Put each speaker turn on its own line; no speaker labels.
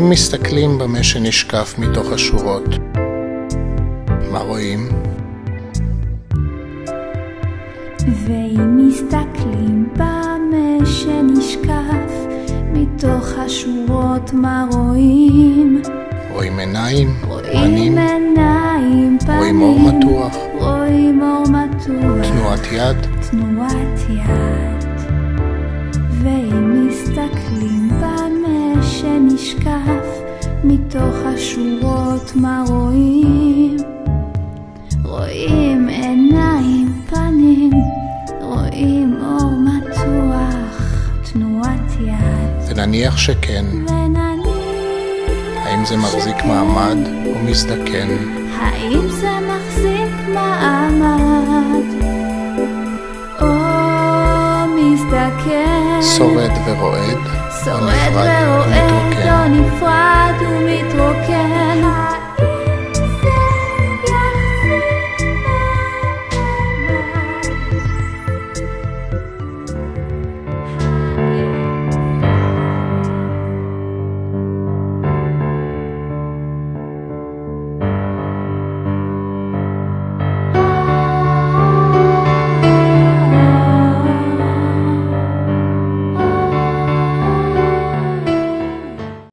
ואם מסתכלים במה שנשקף מתוך השורות, מה רואים?
ואם מסתכלים במה שנשקף מתוך השורות, מה רואים?
רואים עיניים,
רואים
פנים,
עיניים, פנים,
רואים אור מתוח,
רואים אור מתוח,
תנועת יד,
תנועת יד. ואם מסתכלים במה שנשקף מתוך השורות, מה רואים? רואים עיניים, פנים, רואים אור מתוח, תנועת יד.
ונניח שכן, האם זה מחזיק מעמד או מזדקן?
האם זה מחזיק מעמד או מזדקן?
שורד ורועד,
שורד ורועד, או נפרד